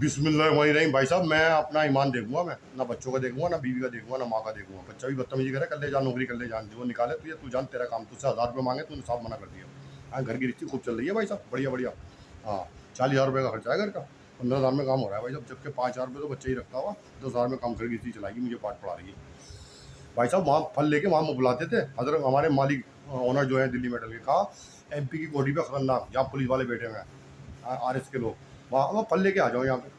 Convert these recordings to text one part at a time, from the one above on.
बिस्मिल्लाहिर्रहमानिर्रहीम। भाई साहब, मैं अपना ईमान देखूंगा, मैं ना बच्चों का देखूंगा, ना बीवी का देखूंगा, ना माँ का देखूंगा। बच्चा भी बदतमीजी करे, कर ले जा नौकरी, कर ले जान, वो निकाले तुझे, तू जान तेरा काम। तुझसे 1000 रुपये मांगे, तूने साफ मना कर दिया। हाँ, घर की रिश्ती खूब चल रही है भाई साहब, बढ़िया बढ़िया। हाँ, 40,000 रुपये का खर्चा है घर का, 15,000 में काम हो रहा है भाई साहब। जबकि 5,000 रुपये तो बच्चा ही रखता होगा, 10,000 में काम, घर की रिश्ती चलाएगी, मुझे पाठ पढ़ा रही है भाई साहब। वहाँ फल लेके वहाँ बुलाते थे हजरत, हमारे मालिक ओनर जो है दिल्ली मेटल के, कहा MP की कोठी पे खतरनाक, जहाँ पुलिस वाले बैठे हुए हैं, RS के लोग, वहाँ फल लेके आ जाओ यहाँ पे।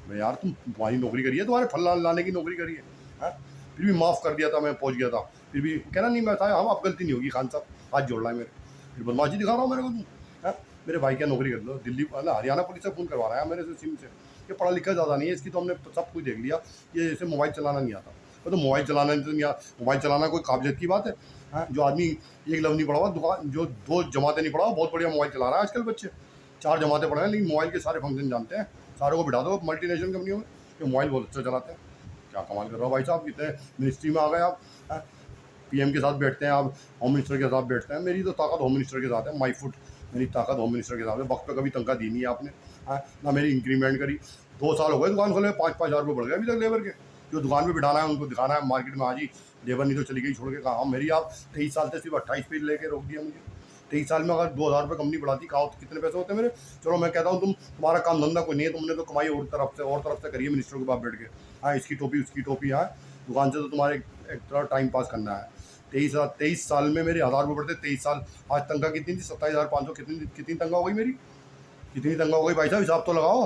मैं यार, तुम्हारी नौकरी करी है, तुम्हारे फल लाने की नौकरी करी है। फिर भी माफ़ कर दिया था, मैं पहुंच गया था। फिर भी कहना नहीं, मैं था हम, अब गलती नहीं होगी खान साहब, हाथ जोड़ रहा है मेरे। फिर बदमाशी दिखा रहा हूँ मेरे को तुम। हैं? मेरे भाई क्या नौकरी कर लो, दिल्ली हरियाणा पुलिस से फ़ोन करवा रहा है मेरे से, सिम से। ये पढ़ा लिखा ज़्यादा नहीं है इसकी, तो हमने सब कुछ देख लिया। ये जैसे मोबाइल चलाना नहीं आता, तो मोबाइल चलाना नहीं आता। मोबाइल चलाना कोई काबिलियत की बात है? हाँ, जो आदमी एक लफ्ज़ नहीं पढ़ा हुआ, दुकान जो 2 जमातें नहीं पढ़ा हुआ, बहुत बढ़िया मोबाइल चला रहा है आजकल बच्चे। 4 जमातें पढ़े हैं, लेकिन मोबाइल के सारे फंक्शन जानते हैं। सारों को बिठा दो मल्टीनेशनल कंपनियों में, कि मोबाइल बहुत अच्छा चलाते हैं। क्या कमाल कर रहे हो भाई साहब, कितने मिनिस्ट्री में आ गए आप। PM के साथ बैठते हैं आप, होम मिनिस्टर के साथ बैठते हैं। मेरी तो ताकत होम मिनिस्टर के साथ है, माई फुट। मेरी ताकत होम मिनिस्टर के साथ है। वक्त पे कभी तनख्वाह दी नहीं है आपने। ना मेरी इंक्रीमेंट करी। 2 साल हो गए दुकान खोले, 5-5 हज़ार रुपये बढ़ गए अभी तक लेबर के। जो दुकान पे बिठाना है उनको दिखाना है मार्केट में, आज ही लेबर नहीं तो चली गई छोड़ के। कहा मेरी आप 23 साल से सिर्फ 28 पे लेके रोक दिया मुझे। 23 साल में अगर 2,000 रुपये कंपनी बढ़ाती, कहा तो कितने पैसे होते मेरे। चलो मैं कहता हूँ, तुम्हारा काम धंधा कोई नहीं है, तुमने तो कमाई और तरफ से करी है मिनिस्टर के पास बैठ के। हाँ, इसकी टोपी उसकी टोपी। हाँ, दुकान से तो तुम्हारे एक तरह टाइम पास करना है। 23 साल में मेरे 1,000 रुपये बढ़ते, 23 साल। आज तनख्वाह कितनी थी? 27,500। कितनी तनख्वाह हो गई मेरी? कितनी तनख्वाह हो गई भाई साहब, हिसाब तो लगाओ।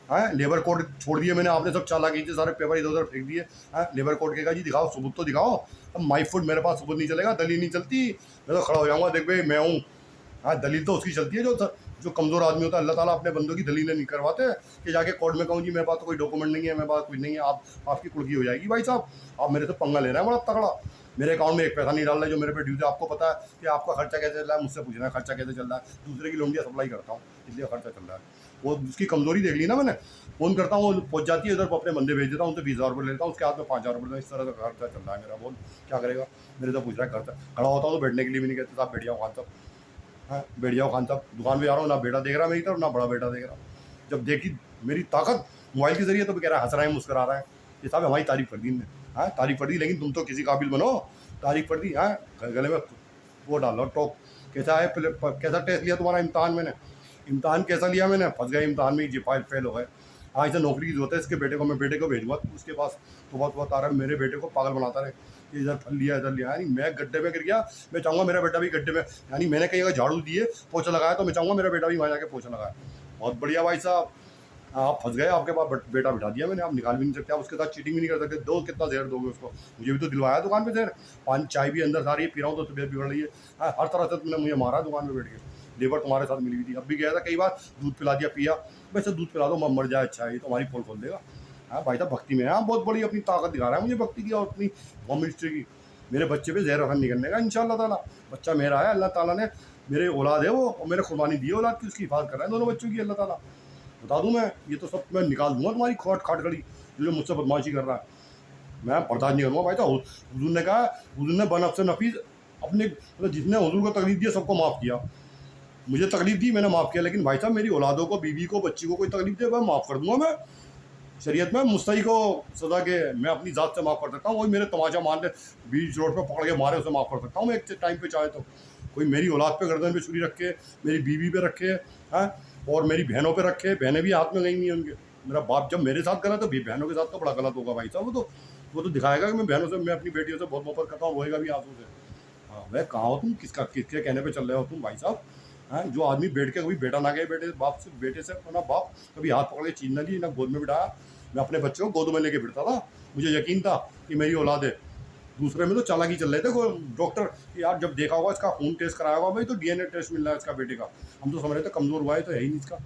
हाँ, लेबर कोड छोड़ दिए मैंने, आपने सब चालाकी से सारे पेपर इधर उधर फेंक दिए। हाँ, लेबर कोड के का जी दिखाओ, सबूत तो दिखाओ। अब माई फुट मेरे पास सबूत नहीं चलेगा, दलील नहीं चलती। मैं तो खड़ा हो जाऊंगा, देख भाई मैं हूँ। हाँ, दलील तो उसकी चलती है जो कमज़ोर आदमी होता है। अल्लाह ताला अपने बंदों की दलीलें नहीं करवाते कि जाके कोर्ट में कहूँ जी मेरे पास तो कोई डॉक्यूमेंट नहीं है, मेरे पास कुछ नहीं है। आपकी कुड़की हो जाएगी भाई साहब। आप मेरे से पंगा ले रहे हैं बड़ा तगड़ा। मेरे अकाउंट में एक पैसा नहीं डाल रहे जो मेरे पे ड्यूज है। आपको पता है कि आपका खर्चा कैसे चल रहा है, मुझसे पूछना है खर्चा कैसे चल रहा है। दूसरे की लोंडियाँ सप्लाई करता हूँ, इसलिए खर्चा चल रहा है। वो उसकी कमजोरी देख ली ना मैंने। फ़ोन करता हूँ, वो पहुँच जाती है इधर, अपने बंदे भेज देता हूँ, उनसे 20,000 रुपये लेता हूँ, उसके हाथ में 5,000 रुपये लेता हूँ। इस तरह का खर्चा चल रहा है मेरा। बोल क्या करेगा? मेरे से पूछ रहा है खर्चा। खड़ा होता हूँ तो बैठने के लिए भी नहीं कहते, साहब बैठ जाओ खान साहब। हाँ, बैठ जाओ खान साहब। दुकान पे जा रहा हूँ, ना बेटा देख रहा मेरी तरफ, ना बड़ा बेटा देख रहा। जब देखी मेरी ताकत मोबाइल के जरिए, तो कह रहा है, हंस रहा है, मुस्करा रहा है। ये साहब हमारी तारीफ कर दी इनने। हाँ, तारीफ कर दी, लेकिन तुम तो किसी काबिल बनो। तारीफ कर दी। हाँ, गले में वो डाल लो टोक। कैसा है, कैसा टेस्ट लिया तुम्हारा इम्तहान? मैंने इम्तहान कैसा लिया? मैंने फंस गया इम्तहान में, जी फाइल फेल हो गए। हाँ, इसे नौकरी की जरूरत है, इसके बेटे को मैं बेटे को भेजूंगा उसके पास। तो बहुत आ रहा है, मेरे बेटे को पागल बनाता रहे कि इधर फल लिया इधर लिया। यानी मैं गड्ढे में गिर गया, मैं चाहूँगा मेरा बेटा भी गड्ढे में। यानी मैंने कहीं अगर झाड़ू दिए, पोछा लगाया, तो मैं चाहूँगा मेरा बेटा भी वहाँ जाके पोछा लगाए। बहुत बढ़िया भाई साहब। आप फंस गए, आपके पास बेटा बिठा दिया मैंने, आप निकाल भी नहीं सकते। आप उसके साथ चीटिंग भी नहीं कर सकते। दो कितना जहर दोगे उसको? मुझे भी तो दिलवाया दुकान पे जहर। पानी चाय भी अंदर सारी पी रहा हूँ तो तबीयत बिगड़ रही है। हाँ, हर तरह से तुमने मुझे मारा दुकान पे बैठ के। लेबर तुम्हारे साथ मिली हुई थी, अब भी गया था कई बार, दूध पिला दिया, पिया। वैसे दूध पिला दो, मर जाए, अच्छा है, ये तो हमारी पोल खोल देगा। हाँ भाई साहब, भक्ति में है। हाँ, बहुत बड़ी अपनी ताकत दिखा रहा है मुझे भक्ति की और अपनी होम मिनिस्ट्री की। मेरे बच्चे पे जहर रखन नहीं करने का इंशाल्लाह ताला। बच्चा मेरा है, अल्लाह ताला ने मेरे औलाद है वो, और मेरे कुर्बानी दी है औलाद की, उसकी हिफाजत कर रहे हैं दोनों बच्चों की अल्लाह ताला। बता दूं मैं, ये तो सब मैं निकाल दूंगा तुम्हारी खोट खाट खड़ी, जो मुझसे बदमाशी कर रहा है। मैं बर्दाश्त नहीं करूँगा भाई साहब। हुजूर ने कहा, हुजूर ने बनफ से नफीस अपने, मतलब जिसने हुजूर को तकलीफ दिया सबको माफ़ किया। मुझे तकलीफ दी, मैंने माफ़ किया, लेकिन भाई साहब मेरी औलादों को, बीवी को, बच्ची को कोई तकलीफ दे, मैं माफ़ कर दूंगा। मैं शरीयत में मुस्तही को सजा के मैं अपनी ज़ात से माफ़ कर सकता हूँ। वही मेरे तमाचा मार ले, बीच रोड पर पकड़ के मारे, उसे माफ़ कर सकता हूँ मैं एक टाइम पे चाहे तो। कोई मेरी औलाद पे गर्दन पे छुरी रखे, मेरी बीवी पे रखे, हैं, और मेरी बहनों पे रखे, बहनें भी हाथ में गई नहीं उनके। मेरा बाप जब मेरे साथ गलत, तो बहनों के साथ तो बड़ा गलत होगा भाई साहब। वो तो दिखाएगा कि मैं बहनों से, मैं अपनी बेटियों से बहुत मोहब्बत करता हूँ, रोएगा भी आंसू से। हाँ, वह कहाँ हो तुम, किसके कहने पे चल रहे हो तुम भाई साहब? हैं, जो आदमी बैठ के कभी बेटा ना गए, बेटे से अपना बाप कभी हाथ पकड़ के चीन ना ली, ना गोद में बिठाया। मैं अपने बच्चे को गोद में लेके फिरता था, मुझे यकीन था कि मेरी औलाद है। दूसरे में तो चालाकी चल रहे थे डॉक्टर, यार जब देखा होगा इसका खून टेस्ट कराया होगा भाई, तो DNA टेस्ट मिल रहा है इसका बेटे का। हम तो समझ रहे थे कमज़ोर हुआ है, तो है ही नहीं इसका।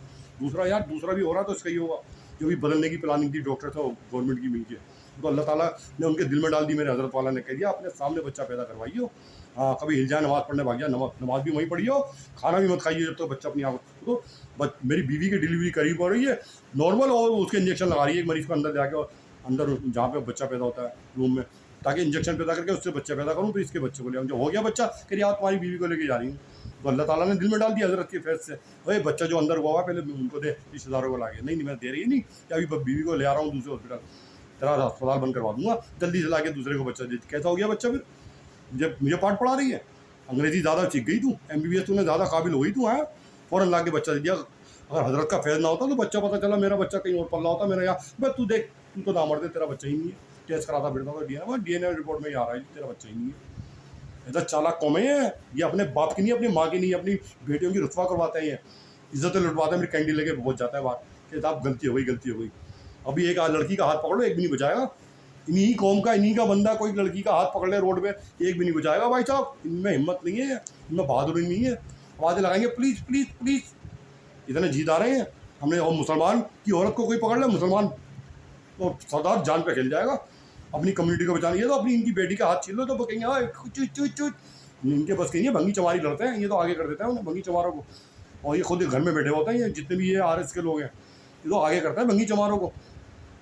दूसरा यार, दूसरा भी हो रहा तो इसका ही होगा। जो भी बदलने की प्लानिंग थी डॉक्टर से गवर्नमेंट की मिलके, तो अल्लाह ताला ने उनके दिल में डाल दी। मेरे हज़रत वाला ने कह दिया, अपने सामने बच्चा पैदा करवाइए। हाँ, कभी हिल जाए, नमाज़ पढ़ने भाग जाए, नमाज भी वहीं पढ़िए, खाना भी मत खाइए जब तक बच्चा अपनी आँख। तो मेरी बीवी की डिलीवरी करीब हो रही है, नॉर्मल, और उसके इंजेक्शन लगा रही है एक मरीज़ को अंदर जाके, और अंदर जहाँ पे बच्चा पैदा होता है रूम में, ताकि इंजेक्शन पैदा करके उससे बच्चा पैदा करूँ, फिर इसके बच्चे को ले आऊँ। जो हो गया बच्चा, कह रही आप तुम्हारी बीवी को लेके जा रही हूँ। तो अल्लाह ताला ने दिल में डाल दिया हज़रत के फैज़ से, अरे बच्चा जो अंदर हुआ है पहले उनको दे, रिश्तेदारों को ला के, नहीं मैं दे रही नहीं, कि अभी बीवी को ले आ रहा हूँ दूसरे हॉस्पिटल, तेरा अस्पताल बंद करवा दूंगा, जल्दी से ला के दूसरे को बच्चा दे। कैसा हो गया बच्चा फिर? मुझे पाठ पढ़ा रही है, अंग्रेजी ज़्यादा सीख गई तू, MBBS तूने ज़्यादा काबिल हो गई तू, है फ़ौरन ला के बच्चा दे दिया। अगर हज़रत का फैज़ ना होता तो बच्चा पता चला मेरा बच्चा कहीं और पल रहा होता, मेरा यहाँ भाई तू देख, तू तो ना मर दे, तेरा बच्चा ही नहीं है, टेस्ट कराता फिरता था, DNA रिपोर्ट में ही आ रहा है तेरा बच्चा ही नहीं है। ऐसा चालाक कौमें हैं ये, अपने बाप की नहीं, अपनी माँ की नहीं, अपनी बेटियों की रुसवा करवाते हैं, इज्जतें लुटवाते हैं, मेरी कैंडी लेके पहुँच जाता है बात कि साहब गलती हो गई, गलती हो गई। अभी एक लड़की का हाथ पकड़ लो, एक भी नहीं बचाएगा, इन्हीं कौम का, इन्हीं का बंदा कोई लड़की का हाथ पकड़ ले रोड पे, एक भी नहीं बचाएगा भाई साहब। इनमें हिम्मत नहीं है, इनमें बहादुरी नहीं है, आवाज़ें लगाएंगे प्लीज़ प्लीज़ प्लीज़, इतने जीत आ रहे हैं। हमने और मुसलमान की औरत को कोई पकड़ ले, मुसलमान तो सरदार जान पे खेल जाएगा, अपनी कम्युनिटी को बचानी है तो अपनी इनकी बेटी का हाथ छीन लो तो कहेंगे हाँ चुच चुच चुच, इनके बस की नहीं है, भंगी चमारी लड़ते हैं ये, तो आगे कर देते हैं उन्हें भंगी चमारों को, और ये खुद घर में बैठे होते हैं, ये जितने भी ये RS के लोग हैं ये तो आगे करते हैं भंगी चमारों को,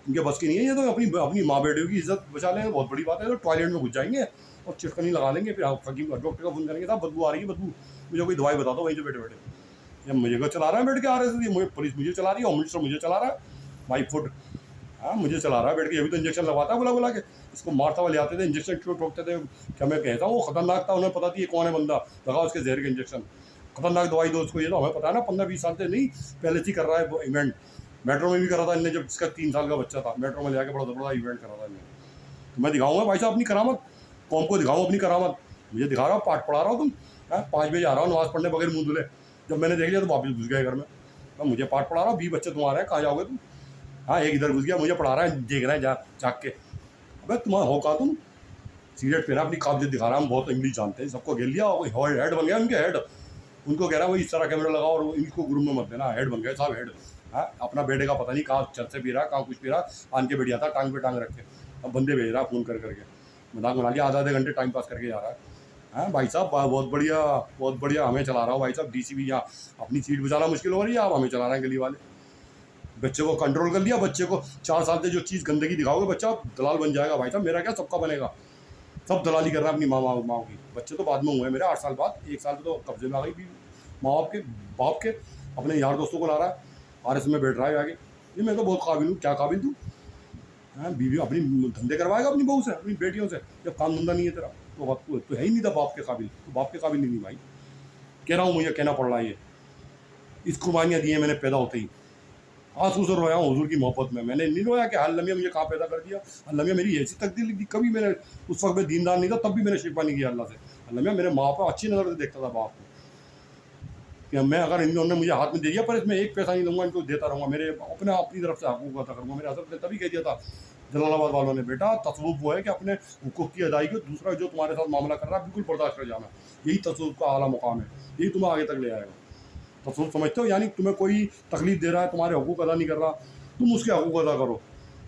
इनके बस की नहीं है, ये तो अपनी अपनी माँ बेटियों की इज्जत बचा लेंगे, बहुत बड़ी बात है। तो टॉयलेट में घुस जाएंगे और चिटकनी लगा लेंगे, फिर फकीम डॉक्टर का फोन करेंगे, साहब बदबू आ रही है, बदबू मुझे कोई दवाई बता दो वहीं से बैठे बैठे, ये मुझे को चला रहा है बैठ के RS, मुझे पुलिस मुझे चला रही है, होम मिनिस्टर मुझे चला रहा है, माई फुट, हाँ मुझे चला रहा है बैठ के, अभी तो इंजेक्शन लगवाता है बुला बुला के, इसको मारता हुआ ले आते थे, इंजेक्शन क्यों ठोकते थे, क्या मैं कहता हूँ वो खतरनाक था, उन्हें पता थी ये कौन है बंदा, लगाओ उसके जहर के इंजेक्शन, खतरनाक दवाई दो उसको, ये तो हमें पता है ना, 15-20 साल से नहीं पहले से ही कर रहा है वो इवेंट, मेट्रो में भी करा था इनने, जब जिसका 3 साल का बच्चा था मेट्रो में ले आके बड़ा बड़ा इवेंट करा था इन्हें। तो मैं दिखाऊंगा भाई साहब अपनी करामत, कौम को दिखाऊँ अपनी करामत, मुझे दिखा रहा हूँ, पाठ पढ़ा रहा हूँ तुम, 5 बजे आ रहा हूँ नमाज़ पढ़ने बगैर मुँह धुले, जब मैंने देख लिया तो वापस घुस गए घर में, मुझे पाठ पढ़ा रहा हूँ, 20 बच्चे तुम्हारे हैं, कहाँ जाओगे तुम, हाँ एक इधर घुस गया मुझे पढ़ा रहा है, देख रहा है जाग के, अबे तुम्हारा हो कहा तुम, सिगरेट पीना अपनी काबिलियत दिखा रहा है, हम बहुत इंग्लिश जानते हैं, सबको घेर लिया, हेड बन गया उनके हेड, उनको कह रहा है वही इस तरह कैमरा लगाओ और इनको ग्रुप में मत देना, हेड बन गए साहब हेड, हाँ अपना बेटे का पता नहीं कहाँ चल से पी रहा, कहाँ कुछ पी रहा, आन के बैठ जाता टांग पे टांग रख के, अब बंदे भेज रहा फ़ोन करके, मजाक बना लिया, आधे घंटे टाइम पास करके जा रहा है, हाँ भाई साहब बहुत बढ़िया हमें चला रहा हूँ भाई साहब, DCP यहाँ अपनी सीट बचाना मुश्किल हो रही है, आप हमें चला रहे हैं गली वाले, बच्चे को कंट्रोल कर लिया, बच्चे को 4 साल से जो चीज़ गंदगी दिखाओगे बच्चा दलाल बन जाएगा भाई साहब, मेरा क्या सबका बनेगा, सब दलाली कर रहा है अपनी माँ की, बच्चे तो बाद में हुए हैं मेरे 8 साल बाद, 1 साल तो कब्जे में आ गई भी, माँ बाप के अपने यार दोस्तों को ला रहा है, RS में बैठ रहा है आगे, ये मैं तो बहुत काबिल हूँ, क्या काबिल तू, हाँ बीवी अपनी धंधे करवाएगा अपनी बहू से, अपनी बेटियों से, जब काम धंधा नहीं है तेरा तो है ही नहीं था बाप के काबिल, तो बाप के काबिल नहीं भाई, कह रहा हूँ मुझे कहना पड़ रहा है, ये इस कुर्बानियाँ दी हैं मैंने पैदा होते ही, आंसू से रोया हूँ हुजूर की मोहब्बत में, मैंने नहीं रोया कि अल्लाह मुझे कहाँ पैदा कर दिया, अल्लाह मेरी ऐसी तकदीर लिख दी, कभी मैंने उस वक्त में दीनदार नहीं था, तब भी मैंने शिकवा नहीं किया अल्लाह से, अल्लाह मेरे माँ बाप अच्छी नज़र से देखता था बाप को, कि मैं अगर इन्होंने मुझे हाथ में दे दिया पर इसमें एक पैसा नहीं लूँगा, इनको देता रहूँगा, मेरे अपनी तरफ से हकूक़ अदा करूँगा, मेरे हज़रत ने तभी कह दिया था जलालाबाद वालों ने, बेटा तसव्वुफ़ वो है कि अपने हुकूक़ की अदायगी, दूसरा जो तुम्हारे साथ मामला कर रहा है बिल्कुल बर्दाश्त कर जाना, यही तसव्वुफ़ का आला मुकाम है, यही तुम्हें आगे तक ले आएगा, तसव्वुफ़ समझते हो, यानी तुम्हें कोई तकलीफ दे रहा है, तुम्हारे हकूक़ अदा नहीं कर रहा, तुम उसके हकूक़ अदा करो,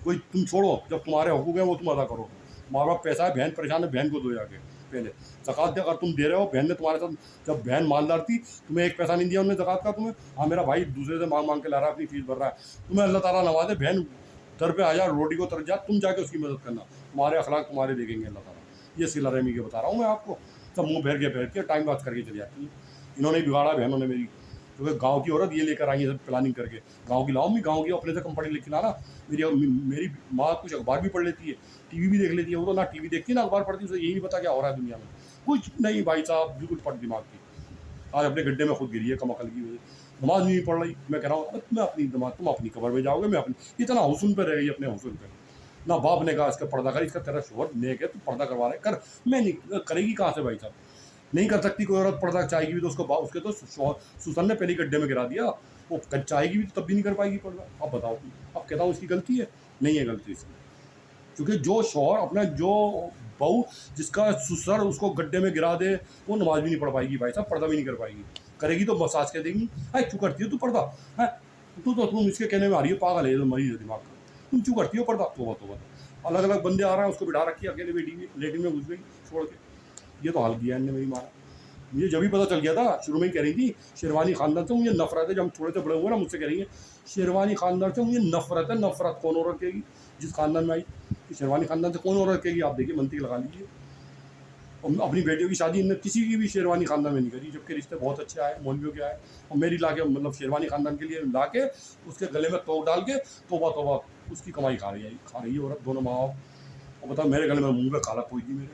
कोई तुम छोड़ो, जब तुम्हारे हकूक़ हैं वो तुम अदा करो, माँ बाप पैसा है, बहन परेशान है, बहन को दो जाके पहले ज़कात अगर तुम दे रहे हो, बहन ने तुम्हारे साथ, जब बहन मालदार थी तुम्हें एक पैसा नहीं दिया उन्होंने ज़कात का, तुम्हें हाँ मेरा भाई दूसरे से मांग के ला रहा है, अपनी फीस भर रहा है, तुम्हें अल्लाह ताला नवाजे, बहन दर पे आ जा, रोटी को तर जा, तुम जाके उसकी मदद करना, तुम्हारे अखलाक तुम्हारे देखेंगे अल्लाह ताला, ये सिला रहमी के बता रहा हूँ मैं आपको, सब मुँह फेर के टाइम पास करके चली जाती है, इन्होंने बिगाड़ा बहनों ने मेरी, क्योंकि गांव की औरत ये लेकर आई है सब प्लानिंग करके, गांव की लाओ, मैं गांव की अपने से कम पढ़ी लिखी लाना, मेरी माँ कुछ अखबार भी पढ़ लेती है, टीवी भी देख लेती है, वो तो ना टीवी देखती है ना अखबार पढ़ती है, उसे यही नहीं पता क्या हो रहा है दुनिया में, कुछ नहीं भाई साहब, बिल्कुल पढ़ दिमाग की, आज अपने गड्ढे में खुद गिरी है कम अकल की वजह, नमाज नहीं पढ़ रही, मैं कह रहा हूँ मैं अपनी दिमाग, तुम अपनी कब्र में जाओगे, मैं अपनी, इतना हुस्न पर रह गई अपने हुस्न पर, ना बाप ने कहा इसका पर्दा कर, इसका तेरा शोहर नेक है तू पर्दा करवा रहे कर, मैं नहीं करेगी कहाँ से भाई साहब, नहीं कर सकती कोई औरत पर्दा, चाहेगी भी तो उसके तो सुसन ने पहले गड्ढे में गिरा दिया, वो चाहेगी भी तो तब भी नहीं कर पाएगी पर्दा, अब बताओ, अब कहता हूँ इसकी गलती है, नहीं है गलती इसकी, क्योंकि जो शौहर अपना, जो बहू जिसका ससुर उसको गड्ढे में गिरा दे, वो नमाज भी नहीं पढ़ पाएगी भाई साहब, पर्दा भी नहीं कर पाएगी, करेगी तो मसाज कह देंगी, है क्यों करती हो तू पर्दा, है तुम इसके कहने में आ रही हो, पागल है मरीज है दिमाग का, तुम क्यों करती हो पर्दा, तो अलग अलग बंदे आ रहे हैं, उसको बिठा रखी है अकेले बेटी लेटिन में घुस गई छोड़ के, ये तो हाल किया इनने मेरी मारा, मुझे जब भी पता चल गया था, शुरू में ही कह रही थी शेरवानी खानदान से मुझे नफरत है, जब हम थोड़े से बड़े हुए ना मुझसे कह रही है शेरवानी खानदान से मुझे नफरत है, नफरत कौन औरत कहेगी जिस खानदान में आई, शेरवानी खानदान से कौन औरत कहेगी, आप देखिए मंतिक लगा लीजिए, और अपनी बेटियों की शादी इनने किसी की भी शेरवानी खानदान में नहीं करी, जबकि रिश्ते बहुत अच्छे आए, मौलवियों के आए, और मेरी ला के मतलब शेरवानी खानदान के लिए ला के उसके गले में तोप डाल के तोबा तोबा उसकी कमाई खा रही है औरत, दोनों माँ बाप। और बताओ मेरे गले में मुँह पे काला पोई थी मेरे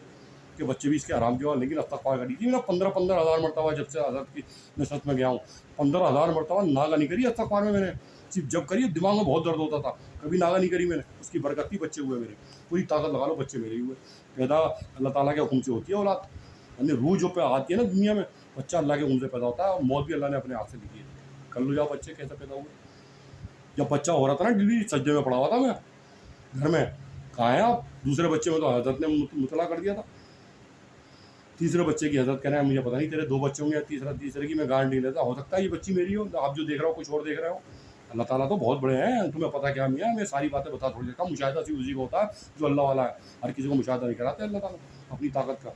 कि बच्चे भी इसके आराम के बाद, लेकिन इस्तग़फ़ार करी थी। मैं 15,000 मरतबा जब से हज़रत की नसरत में गया हूँ, 15,000 मरतबा नागा नहीं करी इस्तग़फ़ार में मैंने, सिर्फ जब करी दिमाग में बहुत दर्द होता था, कभी नागा नहीं करी मैंने। उसकी बरकत थी, बच्चे हुए मेरे, पूरी ताकत लगा लो बच्चे मेरे ही हुए। पैदा अल्लाह ताला के हुक्म से होती है औलाद, यानी रूह जो पे आती है ना दुनिया में, बच्चा अल्लाह के हुक्म से पैदा होता है, और मौत भी अल्लाह ने अपने हाथ से लिखी है। कर लो जाओ बच्चे कैसे पैदा हुए। जब बच्चा हो रहा था ना डिलीवरी, सज्जे में पड़ा हुआ था मैं घर में, कहाँ है आप? दूसरे बच्चे में तो हजरत ने मुतला कर दिया था, तीसरे बच्चे की हजरत कह रहे हैं मुझे पता नहीं तेरे 2 बच्चे होंगे या तीसरे की मैं गारंटी लेता, हो सकता है ये बच्ची मेरी हो, आप जो देख रहे हो कुछ और देख रहे हो। अल्लाह ताला तो बहुत बड़े हैं, तुम्हें पता क्या मियाँ, मैं सारी बातें बता थोड़ी देता हूँ। मुशाहिदा सिर्फ उसी को होता है जो अल्लाह वाला है, हर किसी को मुशाहिदा नहीं कराते अल्लाह ताला अपनी ताकत का।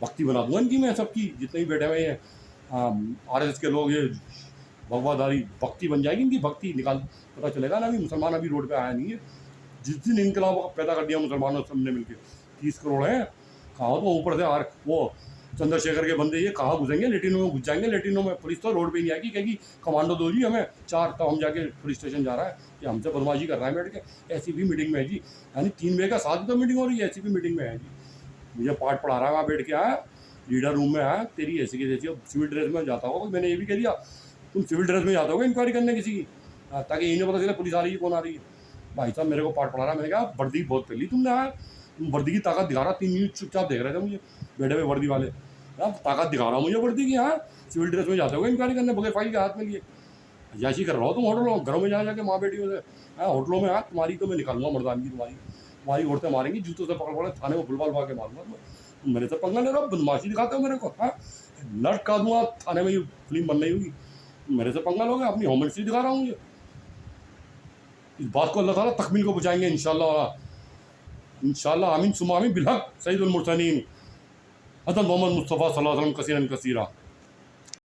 भक्ति बना दूंगा इनकी मैं सबकी, जितने भी बैठे हुए हैं RSS के लोग, ये भगवादारी भक्ति बन जाएगी इनकी, भक्ति निकाल पता चलेगा ना। अभी मुसलमान अभी रोड पे आया नहीं है, जिस दिन इनकलाब पैदा कर दिया मुसलमानों सबने मिलकर, 30 करोड़ हैं, कहाँ तो ऊपर से वो चंद्रशेखर के बंदे ये कहाँ घुसेंगे, लेटिनों में घुस जाएंगे। लेटिनों में पुलिस तो रोड पे नहीं आएगी, कहेगी कमांडो दो जी हमें 4, तब हम जाके पुलिस स्टेशन जा रहा है कि हमसे बदमाशी कर रहा है बैठ के। एसीपी मीटिंग में है जी, यानी 3 बजे का 7 तो मीटिंग हो रही है, एसीपी मीटिंग में है जी, मुझे पाठ पढ़ा रहा है वहाँ बैठ के, आया लीडर रूम में आया, तेरी ऐसी की जैसी। अब सिविल ड्रेस में जाता होगा, मैंने ये भी कह दिया तुम सिविल ड्रेस में जाते होगे इंक्वायरी करने किसी की, ताकि इन्हें पता चले पुलिस आ रही है कौन आ रही है। भाई साहब मेरे को पाठ पढ़ा रहा, मैंने कहा वर्दी बहुत पहली तुमने, आया तुम वर्दी की ताकत दिखा रहा, 3 मिनट चुपचाप देख रहे थे मुझे बैठे हुए वर्दी वाले, ताकत दिखा रहा मुझे वर्दी की। हाँ सिविल ड्रेस में जाते हो इंक्वायरी करने, बगैर फाइल के हाथ में लिए याशी कर रहा हो तुम होटलों घरों में जाके माँ बेटियों से। हाँ होटलों में, हाँ तुम्हारी तो मैं निकालूंगा मर्दानगी, तुम्हारी औरतें मारेंगी, जूतों से पकड़ पड़े थाने में बुलवाल के मारूंगा तुम्हें। मेरे से पंगा ले रहा हो, बदमाशी दिखाते हो मेरे को, हाँ लट का दूंगा थाने में, ये फिल्म बन रही होगी, मेरे से पंगा लोगे, अपनी होम मिनिस्ट्री दिखा रहा हूँ मुझे। इस बात को अल्लाह ताला तकमील को पहुँचाएंगे इंशाअल्लाह आमीन सुमा आमीन बिलहक सैयदुल मुरसलीन हज़रत मोहम्मद मुस्तफ़ा सल्लल्लाहु अलैहि वसल्लम कसीरन कसीरा।